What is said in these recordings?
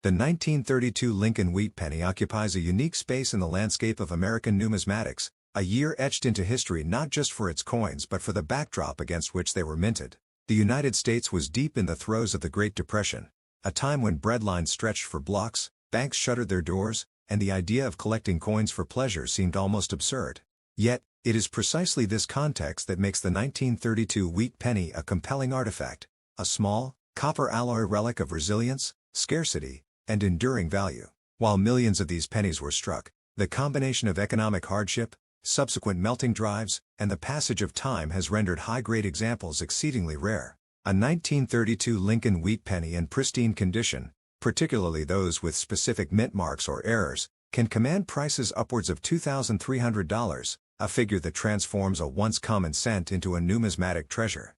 The 1932 Lincoln wheat penny occupies a unique space in the landscape of American numismatics, a year etched into history not just for its coins but for the backdrop against which they were minted. The United States was deep in the throes of the Great Depression, a time when breadlines stretched for blocks, banks shuttered their doors, and the idea of collecting coins for pleasure seemed almost absurd. Yet, it is precisely this context that makes the 1932 wheat penny a compelling artifact, a small, copper alloy relic of resilience, scarcity, and enduring value. While millions of these pennies were struck, the combination of economic hardship, subsequent melting drives, and the passage of time has rendered high-grade examples exceedingly rare. A 1932 Lincoln wheat penny in pristine condition, particularly those with specific mint marks or errors, can command prices upwards of $2,300, a figure that transforms a once common cent into a numismatic treasure.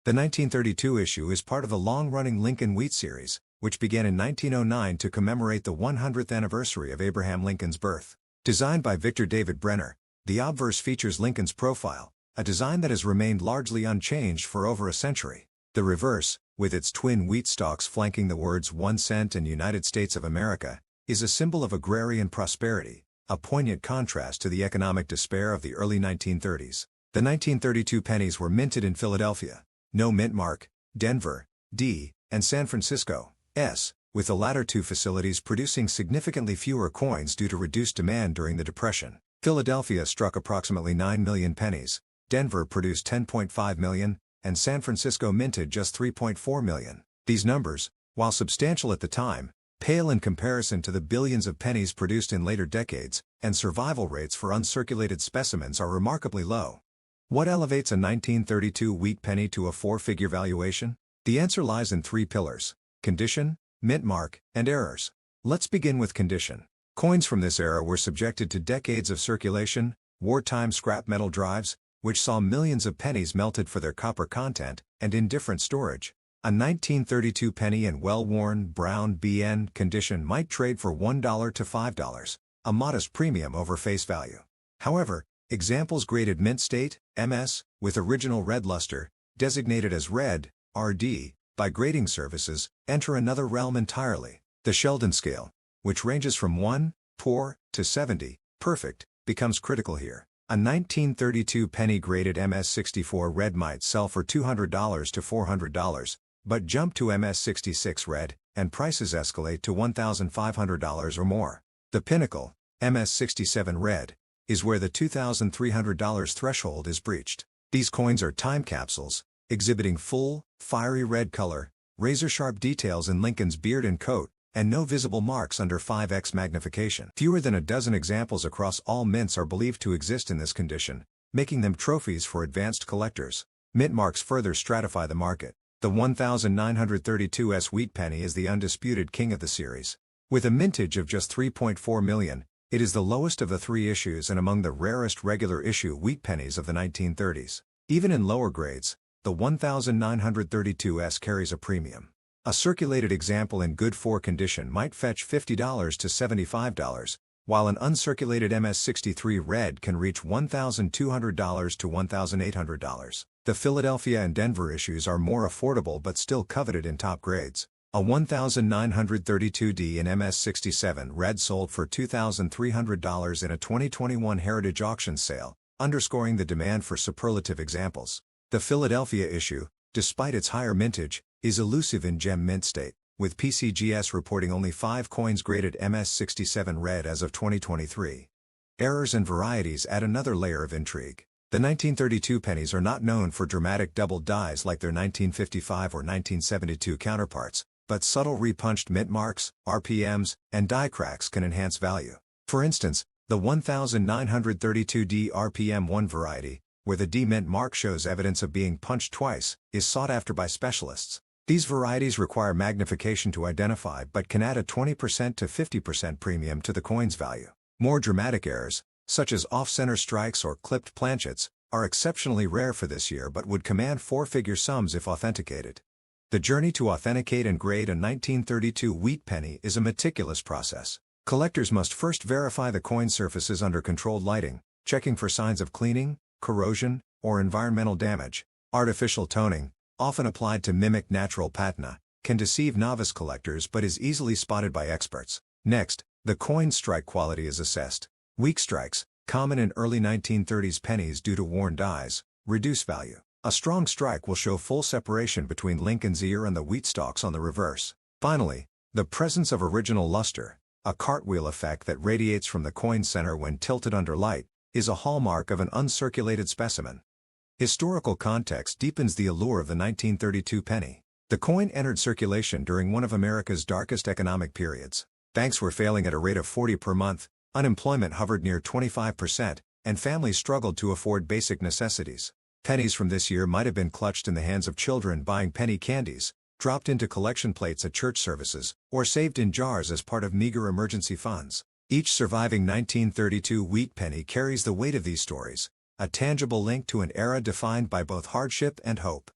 The 1932 issue is part of the long-running Lincoln Wheat series, which began in 1909 to commemorate the 100th anniversary of Abraham Lincoln's birth. Designed by Victor David Brenner, the obverse features Lincoln's profile, a design that has remained largely unchanged for over a century. The reverse, with its twin wheat stalks flanking the words 1 cent and United States of America, is a symbol of agrarian prosperity, a poignant contrast to the economic despair of the early 1930s. The 1932 pennies were minted in Philadelphia, no mint mark, Denver, D., and San Francisco, S., with the latter two facilities producing significantly fewer coins due to reduced demand during the Depression. Philadelphia struck approximately 9 million pennies, Denver produced 10.5 million, and San Francisco minted just 3.4 million. These numbers, while substantial at the time, pale in comparison to the billions of pennies produced in later decades, and survival rates for uncirculated specimens are remarkably low. What elevates a 1932 wheat penny to a four-figure valuation? The answer lies in three pillars: condition, mint mark, and errors. Let's begin with condition. Coins from this era were subjected to decades of circulation, wartime scrap metal drives, which saw millions of pennies melted for their copper content, and indifferent storage. A 1932 penny in well-worn, brown BN condition might trade for $1 to $5, a modest premium over face value. However, examples graded mint state, MS, with original red luster, designated as red, RD, by grading services, enter another realm entirely. The Sheldon scale, which ranges from 1, poor, to 70, perfect, becomes critical here. A 1932 penny graded MS64 red might sell for $200 to $400, but jump to MS66 red, and prices escalate to $1,500 or more. The pinnacle, MS67 red, is where the $2,300 threshold is breached. These coins are time capsules, exhibiting full, fiery red color, razor-sharp details in Lincoln's beard and coat, and no visible marks under 5x magnification. Fewer than a dozen examples across all mints are believed to exist in this condition, making them trophies for advanced collectors. Mint marks further stratify the market. The 1932 wheat penny is the undisputed king of the series. With a mintage of just 3.4 million, it is the lowest of the three issues and among the rarest regular issue wheat pennies of the 1930s. Even in lower grades, the 1932 carries a premium. A circulated example in good 4 condition might fetch $50 to $75, while an uncirculated MS63 red can reach $1,200 to $1,800. The Philadelphia and Denver issues are more affordable but still coveted in top grades. A 1932D in MS67 red sold for $2,300 in a 2021 Heritage Auction sale, underscoring the demand for superlative examples. The Philadelphia issue, despite its higher mintage, is elusive in gem mint state, with PCGS reporting only 5 coins graded MS67 red as of 2023. Errors and varieties add another layer of intrigue. The 1932 pennies are not known for dramatic double dies like their 1955 or 1972 counterparts, but subtle repunched mint marks, RPMs, and die cracks can enhance value. For instance, the 1932D RPM1 variety, where the D mint mark shows evidence of being punched twice, is sought after by specialists. These varieties require magnification to identify but can add a 20% to 50% premium to the coin's value. More dramatic errors, such as off-center strikes or clipped planchets, are exceptionally rare for this year but would command 4-figure sums if authenticated. The journey to authenticate and grade a 1932 wheat penny is a meticulous process. Collectors must first verify the coin surfaces under controlled lighting, checking for signs of cleaning, corrosion, or environmental damage. Artificial toning, often applied to mimic natural patina, can deceive novice collectors but is easily spotted by experts. Next, the coin's strike quality is assessed. Weak strikes, common in early 1930s pennies due to worn dies, reduce value. A strong strike will show full separation between Lincoln's ear and the wheat stalks on the reverse. Finally, the presence of original luster, a cartwheel effect that radiates from the coin center when tilted under light, is a hallmark of an uncirculated specimen. Historical context deepens the allure of the 1932 penny. The coin entered circulation during one of America's darkest economic periods. Banks were failing at a rate of 40 per month, unemployment hovered near 25%, and families struggled to afford basic necessities. Pennies from this year might have been clutched in the hands of children buying penny candies, dropped into collection plates at church services, or saved in jars as part of meager emergency funds. Each surviving 1932 wheat penny carries the weight of these stories, a tangible link to an era defined by both hardship and hope.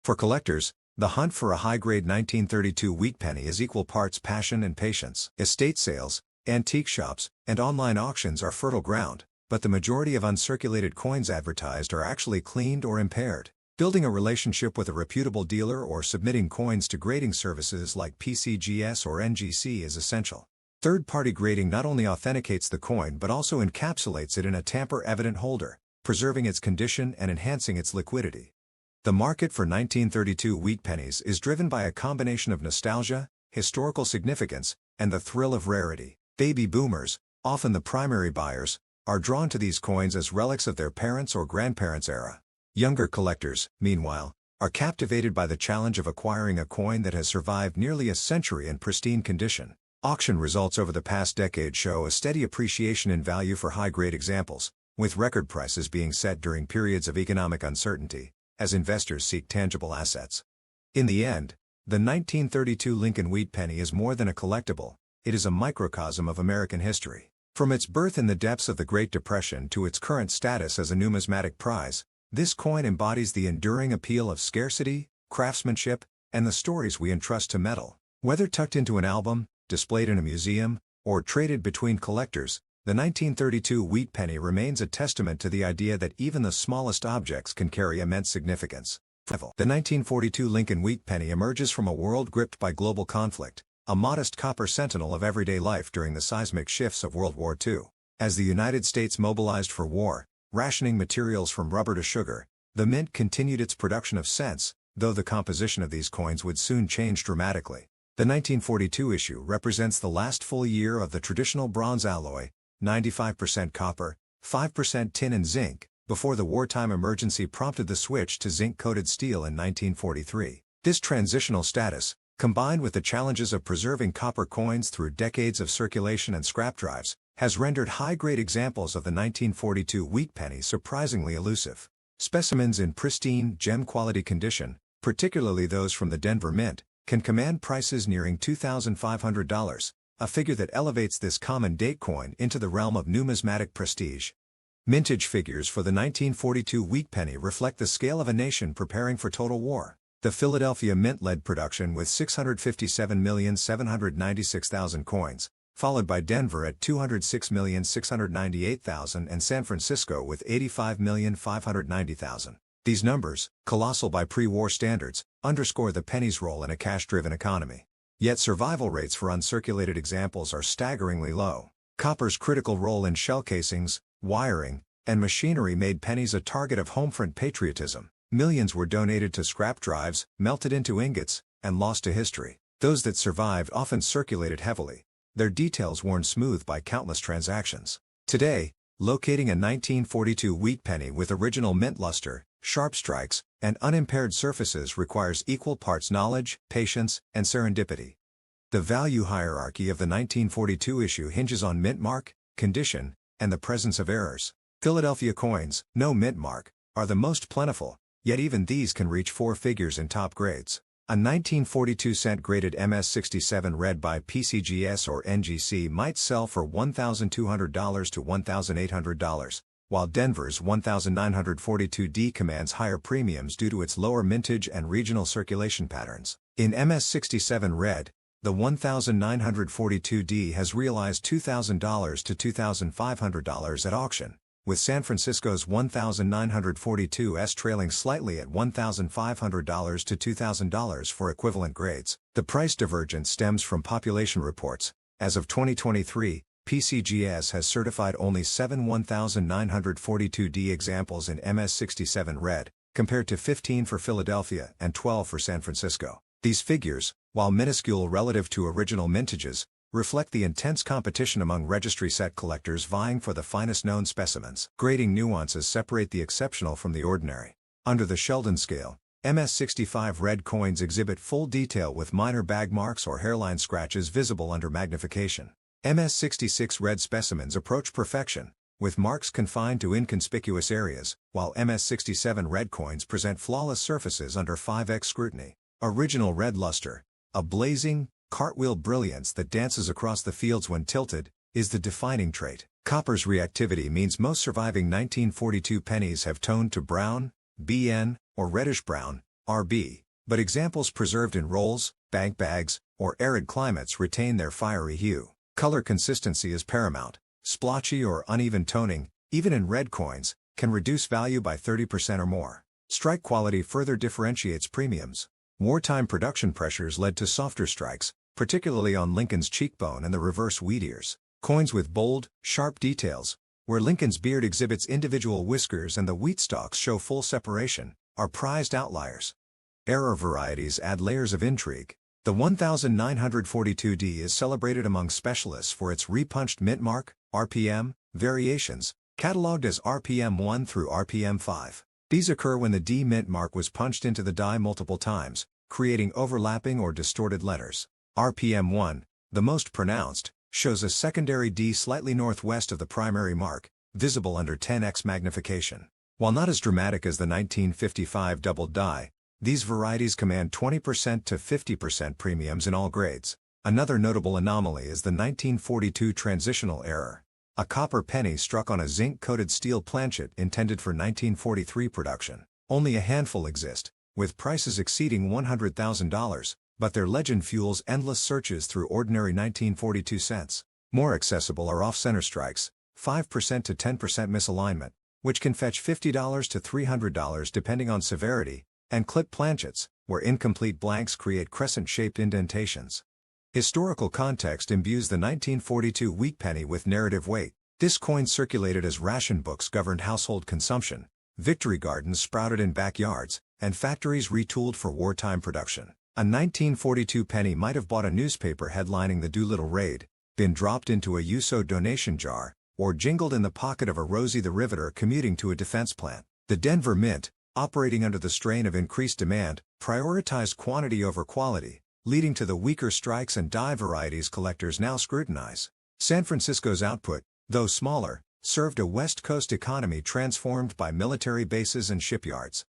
For collectors, the hunt for a high-grade 1932 wheat penny is equal parts passion and patience. Estate sales, antique shops, and online auctions are fertile ground, but the majority of uncirculated coins advertised are actually cleaned or impaired. Building a relationship with a reputable dealer or submitting coins to grading services like PCGS or NGC is essential. Third-party grading not only authenticates the coin but also encapsulates it in a tamper-evident holder, preserving its condition and enhancing its liquidity. The market for 1932 wheat pennies is driven by a combination of nostalgia, historical significance, and the thrill of rarity. Baby boomers, often the primary buyers, are drawn to these coins as relics of their parents' or grandparents' era. Younger collectors, meanwhile, are captivated by the challenge of acquiring a coin that has survived nearly a century in pristine condition. Auction results over the past decade show a steady appreciation in value for high-grade examples, with record prices being set during periods of economic uncertainty, as investors seek tangible assets. In the end, the 1932 Lincoln wheat penny is more than a collectible, it is a microcosm of American history. From its birth in the depths of the Great Depression to its current status as a numismatic prize, this coin embodies the enduring appeal of scarcity, craftsmanship, and the stories we entrust to metal. Whether tucked into an album, displayed in a museum, or traded between collectors, the 1932 wheat penny remains a testament to the idea that even the smallest objects can carry immense significance. The 1942 Lincoln wheat penny emerges from a world gripped by global conflict, a modest copper sentinel of everyday life during the seismic shifts of World War II. As the United States mobilized for war, rationing materials from rubber to sugar, the mint continued its production of cents, though the composition of these coins would soon change dramatically. The 1942 issue represents the last full year of the traditional bronze alloy, 95% copper, 5% tin and zinc, before the wartime emergency prompted the switch to zinc-coated steel in 1943. This transitional status, combined with the challenges of preserving copper coins through decades of circulation and scrap drives, has rendered high-grade examples of the 1942 wheat penny surprisingly elusive. Specimens in pristine, gem-quality condition, particularly those from the Denver Mint, can command prices nearing $2,500, a figure that elevates this common date coin into the realm of numismatic prestige. Mintage figures for the 1942 wheat penny reflect the scale of a nation preparing for total war. The Philadelphia Mint led production with 657,796,000 coins, followed by Denver at 206,698,000 and San Francisco with 85,590,000. These numbers, colossal by pre-war standards, underscore the penny's role in a cash-driven economy. Yet survival rates for uncirculated examples are staggeringly low. Copper's critical role in shell casings, wiring, and machinery made pennies a target of homefront patriotism. Millions were donated to scrap drives, melted into ingots, and lost to history. Those that survived often circulated heavily, their details worn smooth by countless transactions. Today, locating a 1942 wheat penny with original mint luster, sharp strikes, and unimpaired surfaces requires equal parts knowledge, patience, and serendipity. The value hierarchy of the 1942 issue hinges on mint mark, condition, and the presence of errors. Philadelphia coins, no mint mark, are the most plentiful, yet even these can reach four figures in top grades. A 1942 cent graded MS-67 read by PCGS or NGC might sell for $1,200 to $1,800, while Denver's 1942D commands higher premiums due to its lower mintage and regional circulation patterns. In MS-67 red, the 1942D has realized $2,000 to $2,500 at auction, with San Francisco's $1,942s trailing slightly at $1,500 to $2,000 for equivalent grades. The price divergence stems from population reports. As of 2023, PCGS has certified only 7 1942D examples in MS67 red, compared to 15 for Philadelphia and 12 for San Francisco. These figures, while minuscule relative to original mintages, reflect the intense competition among registry set collectors vying for the finest known specimens. Grading nuances separate the exceptional from the ordinary. Under the Sheldon scale, MS65 red coins exhibit full detail with minor bag marks or hairline scratches visible under magnification. MS66 red specimens approach perfection, with marks confined to inconspicuous areas, while MS67 red coins present flawless surfaces under 5x scrutiny. Original red luster, a blazing, cartwheel brilliance that dances across the fields when tilted, is the defining trait. Copper's reactivity means most surviving 1942 pennies have toned to brown, BN, or reddish-brown, RB, but examples preserved in rolls, bank bags, or arid climates retain their fiery hue. Color consistency is paramount. Splotchy or uneven toning, even in red coins, can reduce value by 30% or more. Strike quality further differentiates premiums. Wartime production pressures led to softer strikes, particularly on Lincoln's cheekbone and the reverse wheat ears. Coins with bold, sharp details, where Lincoln's beard exhibits individual whiskers and the wheat stalks show full separation, are prized outliers. Error varieties add layers of intrigue. The 1942D is celebrated among specialists for its repunched mint mark, RPM, variations, catalogued as RPM 1 through RPM 5. These occur when the D mint mark was punched into the die multiple times, creating overlapping or distorted letters. RPM 1, the most pronounced, shows a secondary D slightly northwest of the primary mark, visible under 10x magnification. While not as dramatic as the 1955 doubled die, these varieties command 20% to 50% premiums in all grades. Another notable anomaly is the 1942 transitional error, a copper penny struck on a zinc-coated steel planchet intended for 1943 production. Only a handful exist, with prices exceeding $100,000, but their legend fuels endless searches through ordinary 1942 cents. More accessible are off-center strikes, 5% to 10% misalignment, which can fetch $50 to $300 depending on severity, and clip planchets, where incomplete blanks create crescent-shaped indentations. Historical context imbues the 1942 wheat penny with narrative weight. This coin circulated as ration books governed household consumption, victory gardens sprouted in backyards, and factories retooled for wartime production. A 1942 penny might have bought a newspaper headlining the Doolittle Raid, been dropped into a USO donation jar, or jingled in the pocket of a Rosie the Riveter commuting to a defense plant. The Denver Mint, operating under the strain of increased demand, prioritized quantity over quality, leading to the weaker strikes and die varieties collectors now scrutinize. San Francisco's output, though smaller, served a West Coast economy transformed by military bases and shipyards.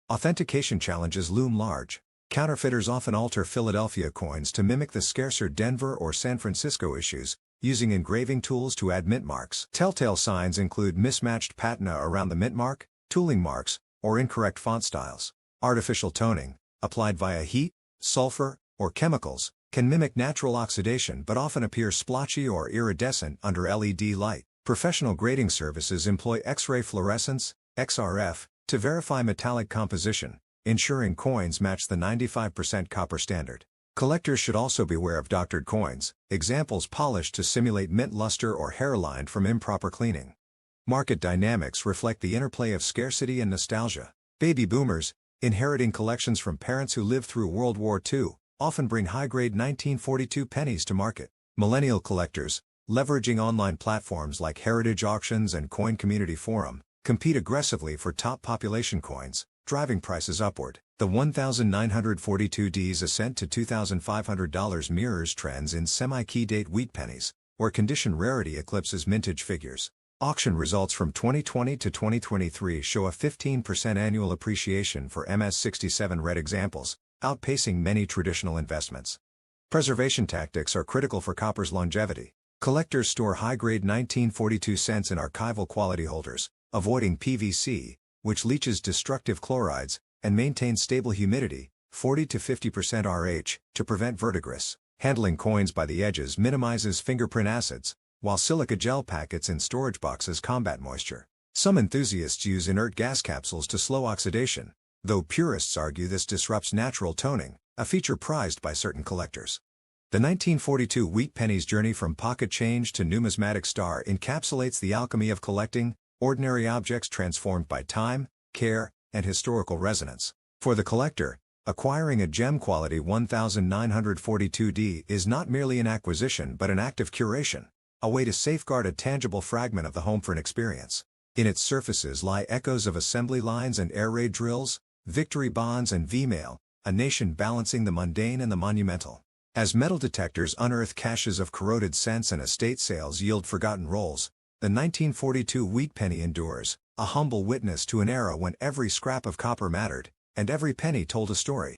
Authentication challenges loom large. Counterfeiters often alter Philadelphia coins to mimic the scarcer Denver or San Francisco issues, using engraving tools to add mint marks. Telltale signs include mismatched patina around the mint mark, tooling marks, or incorrect font styles. Artificial toning, applied via heat, sulfur, or chemicals, can mimic natural oxidation but often appear splotchy or iridescent under LED light. Professional grading services employ X-ray fluorescence, XRF, to verify metallic composition, ensuring coins match the 95% copper standard. Collectors should also beware of doctored coins, examples polished to simulate mint luster or hair-lined from improper cleaning. Market dynamics reflect the interplay of scarcity and nostalgia. Baby boomers, inheriting collections from parents who lived through World War II, often bring high-grade 1942 pennies to market. Millennial collectors, leveraging online platforms like Heritage Auctions and Coin Community Forum, compete aggressively for top population coins, driving prices upward. The 1942D's ascent to $2,500 mirrors trends in semi-key date wheat pennies, where condition rarity eclipses mintage figures. Auction results from 2020 to 2023 show a 15% annual appreciation for MS67 red examples, outpacing many traditional investments. Preservation tactics are critical for copper's longevity. Collectors store high-grade 1942 cents in archival quality holders, avoiding PVC, which leaches destructive chlorides, and maintains stable humidity, 40 to 50% RH, to prevent verdigris. Handling coins by the edges minimizes fingerprint acids, while silica gel packets in storage boxes combat moisture. Some enthusiasts use inert gas capsules to slow oxidation, though purists argue this disrupts natural toning, a feature prized by certain collectors. The 1942 wheat penny's journey from pocket change to numismatic star encapsulates the alchemy of collecting, ordinary objects transformed by time, care, and historical resonance. For the collector, acquiring a gem-quality 1942D is not merely an acquisition but an act of curation, a way to safeguard a tangible fragment of the home for an experience. In its surfaces lie echoes of assembly lines and air raid drills, victory bonds and V-mail, a nation balancing the mundane and the monumental. As metal detectors unearth caches of corroded cents and estate sales yield forgotten rolls, the 1942 wheat penny endures, a humble witness to an era when every scrap of copper mattered, and every penny told a story.